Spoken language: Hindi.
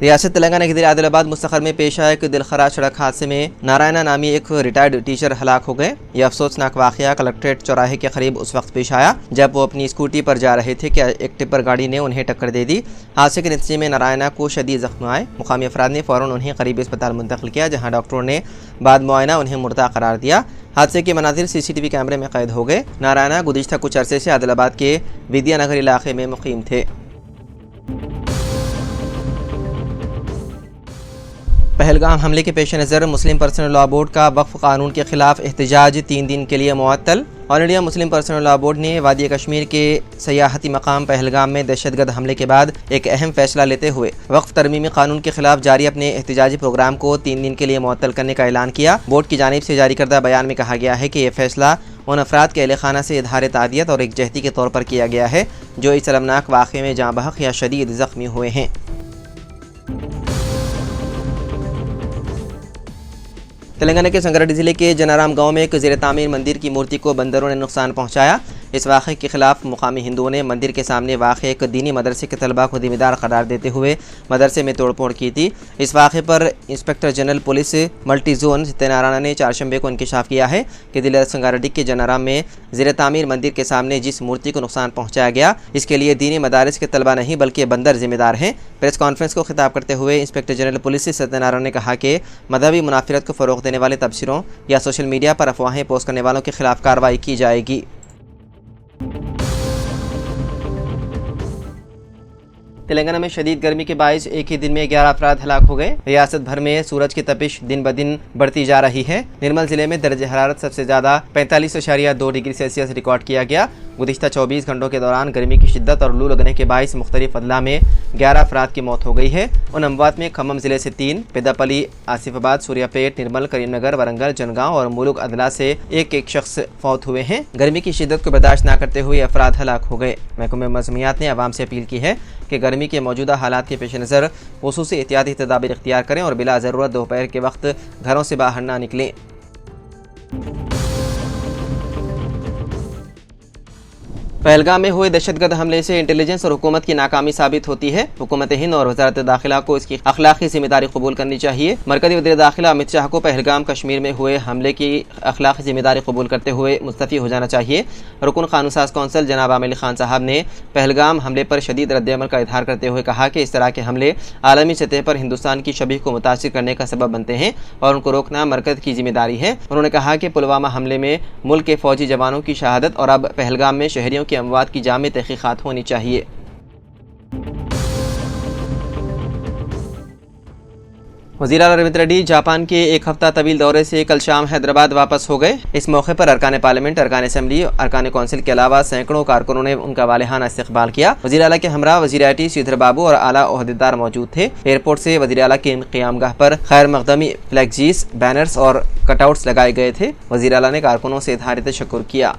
रियासत तेलंगाना के ज़िले आदिलाबाद मुस्तखर में पेश आया कि दिलखराज सड़क हादसे में नारायणा नामी एक रिटायर्ड टीचर हलाक हो गए। यह अफसोसनाक वाक़या कलेक्ट्रेट चौराहे के करीब उस वक्त पेश आया जब वो अपनी स्कूटी पर जा रहे थे कि एक टिप्पर गाड़ी ने उन्हें टक्कर दे दी। हादसे के नतीजे में नारायणा को शदीद जख्म आए। मुकामी अफराद ने फ़ौरन उन्हें करीबी अस्पताल मुंतकिल किया, जहाँ डॉक्टरों ने बाद मुआयना उन्हें मुर्दा करार दिया। हादसे के मनाजिर CCTV कैमरे में कैद हो गए। नारायणा गुज़िश्ता कुछ अरसे से आदिलाबाद के विद्यानगर इलाके में मुकीम थे। पहलगाम हमले के पेश नज़र मुस्लिम पर्सनल लॉ बोर्ड का वक्फ कानून के खिलाफ एहतजाज 3 दिन के लिए मुअत्तल। All India Muslim personal law board ने वादी कश्मीर के सयाहती मकाम पहलगाम में दहशतगर्द हमले के बाद एक अहम फैसला लेते हुए वक्फ तरमीमी कानून के खिलाफ जारी अपने एहतजाजी प्रोग्राम को 3 दिन के लिए मुअत्तल करने का ऐलान किया। बोर्ड की जानिब से जारी करदा बयान में कहा गया है कि यह फैसला उन अफराद के अहले खाना से इजहार तादियत और एक जहती के तौर पर किया गया है जो इस शर्मनाक वाक़े में जाँ बहक या शदीद ज़ख्मी हुए हैं। तेलंगाना के संगारेड्डी जिले के जनाराम गांव में एक ज़ेर तामीर मंदिर की मूर्ति को बंदरों ने नुकसान पहुंचाया। इस वाक़े के खिलाफ मुकामी हिंदुओं ने मंदिर के सामने वाक़ एक दीनी मदरसे के तलबा को जिम्मेदार करार देते हुए मदरसे में तोड़फोड़ की थी। इस वाक़े पर inspector general police multi zone Satyanarayan ने चारशंबे को इंकशाफ किया है कि जिला संगारेड्डी के जनाराम में ज़ेर तामीर मंदिर के सामने जिस मूर्ति को नुकसान पहुँचाया गया इसके लिए दीनी मदारिस के तलबा नहीं बल्कि बंदर जिम्मेदार हैं। प्रेस कॉन्फ्रेंस को खिताब करते हुए इंस्पेक्टर जनरल पुलिस सत्यनारायण ने कहा कि मजहबी मुनाफिरत को फ़रोग़ देने वाले तबसरों या सोशल मीडिया पर अफवाहें पोस्ट करने वालों के खिलाफ कार्रवाई की जाएगी। तेलंगाना में शदीद गर्मी के बायस एक ही दिन में 11 अफराद हलाक हो गए। रियासत भर में सूरज की तपिश दिन ब दिन बढ़ती जा रही है। निर्मल जिले में दर्ज हरारत सबसे ज़्यादा 45.2 डिग्री सेल्सियस रिकॉर्ड किया गया। गुज़िश्ता 24 घंटों के दौरान गर्मी की शिद्दत और लू लगने के बायस मुख्तलिफ अदला में 11 अफराद की मौत हो गई है। उन अमवात में खम्मम जिले से 3, पेदापल्ली, आसिफाबाद, सूर्यापेट, निर्मल, करीमनगर, वरंगल, जनगांव और मुलुग अदला से एक शख्स फौत हुए हैं। गर्मी की शिद्दत को बर्दाश्त न करते हुए अफराद हलाक हो गए। महकमे मौसमियात ने आवाम से अपील की है कि गर्मी के मौजूदा हालात के पेश नज़र खुसूसी एहतियाती तदाबीर इख्तियार करें और बिला ज़रूरत दोपहर के वक्त घरों से बाहर ना निकलें। पहलगाम में हुए दहशतगर्द हमले से इंटेलिजेंस और हुकूमत की नाकामी साबित होती है। हुकूमत हिंद और वज़ारत दाखिला को इसकी अखलाकी जिम्मेदारी कबूल करनी चाहिए। मरकज़ी वज़ीर दाखिला अमित शाह को पहलगाम कश्मीर में हुए हमले की अखलाकी जिम्मेदारी कबूल करते हुए मुस्तफ़ी हो जाना चाहिए। रुकन कानून साज कौंसिल जनाब आमिर अली खान साहब ने पहलगाम हमले पर शदीद रद्द-ए-अमल का इज़हार करते हुए कहा कि इस तरह के हमले आलमी सतह पर हिंदुस्तान की शबीह को मुतासिर करने का सबब बनते हैं और उनको रोकना मरकज़ की जिम्मेदारी है। उन्होंने कहा कि पुलवामा हमले में मुल्क के फ़ौजी जवानों की शहादत और अब पहलगाम में शहरियों की अमवात की जामे तहक़ीक़ात होनी चाहिए। वज़ीर आला रविंद्र रेड्डी जापान के एक हफ्ता तवील दौरे से कल शाम हैदराबाद वापस हो गए। इस मौके पर अरकान पार्लियामेंट, अरकान असम्बली, अरकान कौंसिल के अलावा सैकड़ों कारकुनों ने उनका वालिहाना इस्तकबाल किया। वज़ीर आला के हमरा वज़ीर IT श्रीधर बाबू और आला ओहदेदार मौजूद थे। एयरपोर्ट से वज़ीर आला के क़ियामगाह पर खैर मक़दमी फ्लैगजीस, बैनर्स और कटआउट्स लगाए गए थे। वज़ीर आला ने कारकुनों से इज़हार तशक्कुर किया।